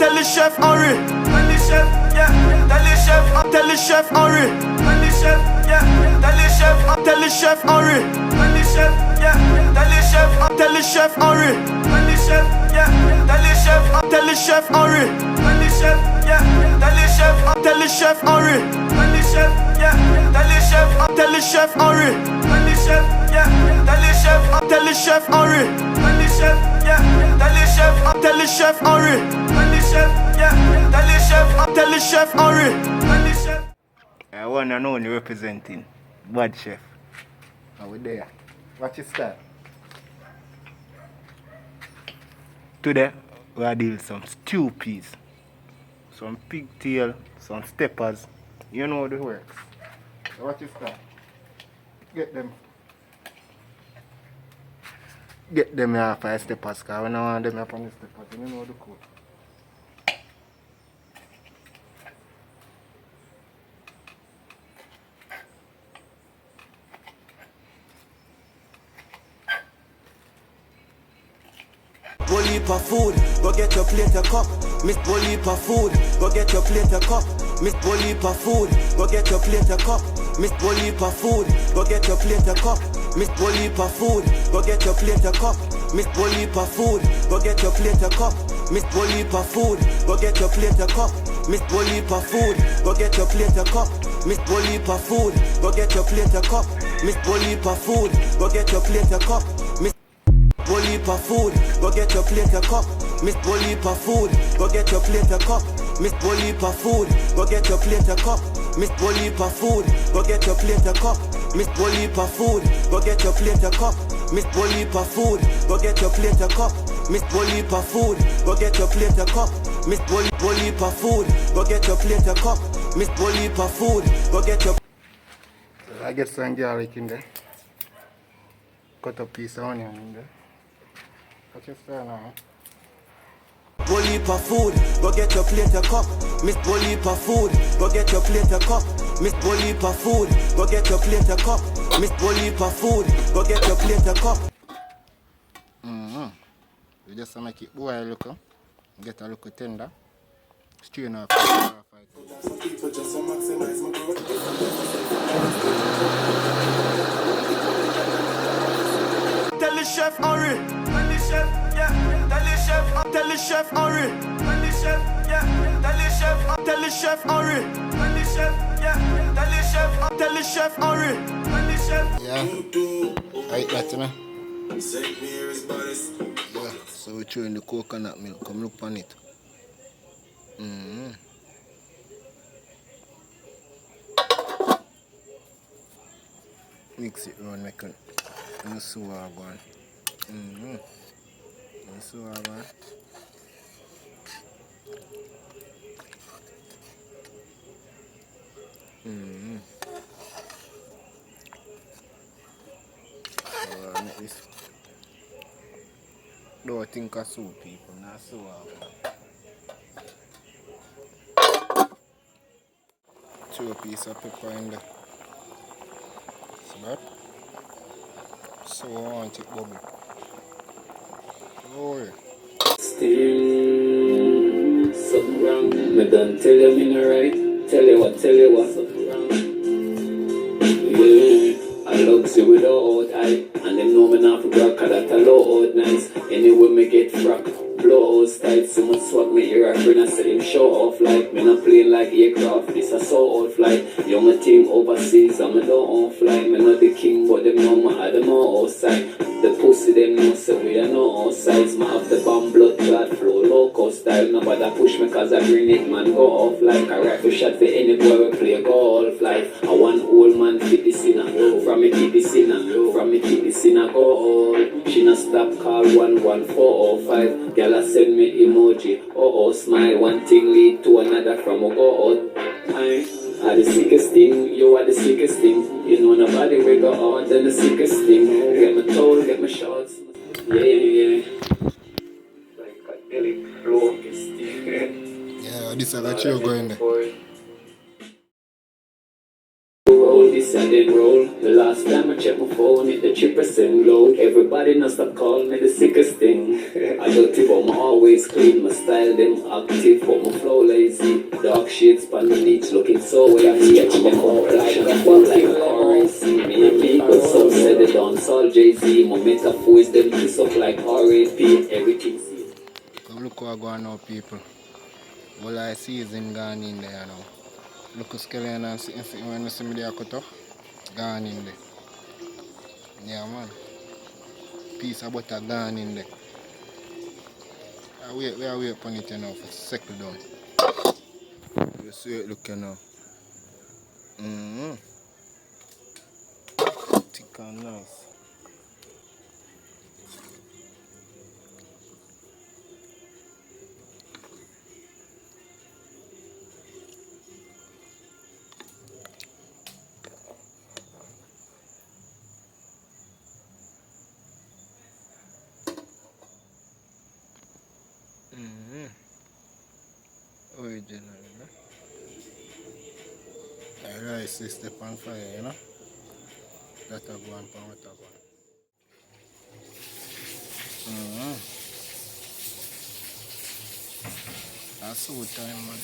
Tell the chef hurry. Tell the chef, yeah. Tell the chef, tell the chef hurry. Tell the chef, yeah. Tell the chef, tell the chef hurry. Tell the chef, yeah. Tell the chef, tell the chef hurry. Tell the chef, yeah. Tell the chef, tell the chef hurry. Tell the chef, yeah. Tell the chef, tell the chef hurry. Tell the chef, yeah. Tell the chef, tell the chef hurry. Tell the chef, yeah. Tell the chef, tell the chef hurry. Tell the chef, yeah. Tell the chef, tell the chef hurry. Tell the chef, yeah. Tell the chef, tell the chef hurry. Tell the chef. I want to know you representing Bad Chef. Are we there? Watch your style. Today we are dealing with some stew peas, some pigtail, some steppers. You know the works. So watch your style. Get them here for steppers, because when I want them up on the steppers, you know the code. Bully for food, go get your plate a cup. Miss Bully for food, go get your plate a cup. Miss Bully for food, go get your plate a cup. Miss Bully for food, go get your plate a cup. Miss Bully for food, go get your plate a cup. Miss Bully for food, go get your plate a cup. Miss Bully for food, go get your plate a cup. Miss Bully for food, go get your plate a cup. Miss Bully for food, go get your plate a cup. Miss Bully for food, go get your plate a cup. Miss Bully for food, go get your plate a cup. Miss Bully for food, go get your plate a cup. Miss Bully for food, go get your plate a cup. Miss Bully for food, go get your plate a cup. Miss Bully for food, go get your plate a cup. Miss Bully for food, go get your plate a cup. Miss Bully for food, go get your plate a cup. Miss Bully for food, go get your plate a cup. Miss Bully for food, go get your. I get some garlic in there. Cut a piece of onion in there. What's your style now? Bully for food, go get your plate a cup. Miss Bully for food, go get your plate a cup. Miss Bully for food, go get your plate a cup. Miss Bully for food, go get your plate a cup. We just make it boil a little, get a little tender. Strain off. Tell the chef hurry. Tell the chef, yeah. Tell the chef, tell the chef hurry. Tell the chef, yeah. Tell the chef, tell the chef hurry. Tell the chef, yeah. Tell the chef, tell the chef hurry. Tell the chef. Yeah. Right, that's enough. Yeah. So we're throwing the coconut milk. Come look on it. Mix it around, make it. You see what I'm going. You see what I'm going. So make this. Don't think of soup, people. Not so throw a piece of pepper in there. See that? So I want it bubble. Oh yeah. Still something wrong. Me done tell you me no right. Tell you what something wrong. Yeah, I love you without eye. And them know me not for rock, cause that a low out nice. Anyway me get frack. Blow out style, someone swap me ear a friend and say him show off like me not playing like aircraft, this a so old flight. Young a team overseas and me don't own fly. Me not the king but them know me had them all outside. The pussy them know say we are no outsides. Me have the bomb blood clot flow loco style. Nobody push me cause I bring it man go off like a rifle shot for any boy we play golf like. I want old man fit the sinner. From me keep the sinner. From me keep the sinner go all. She not stop call 11405. Girl I send me emoji. Oh smile. One thing lead to another from a go out. I the sickest thing. You are the sickest thing. You know nobody will go out than the sickest thing. Get my toll, get my shots. Yeah. Like a belly flow. Yeah, this is a chill going there. All this and again roll. The last time I checked my phone, it the 3% low. Everybody not stop calling me the sickest thing. I dirty but my always clean. My style them active but my flow lazy. Dark shades pan the beach looking so wavy. Sketch them out like a fuck like a currency. Me and me but some said it on Saul Jay-Z. My metaphors them piss up like R.A.P. Everything see. Come look what going on, people. Well, I see is in gone in there now. Look at skeleton and see when you see me there cut up. Gone in there. Yeah, man. Piece of butter gone in there. We are wait upon it now for settle down. You see it looking now. Thick and nice. Original, you know? The rice is step on fire, you know? That a go on pan what a go on. That's so time, man.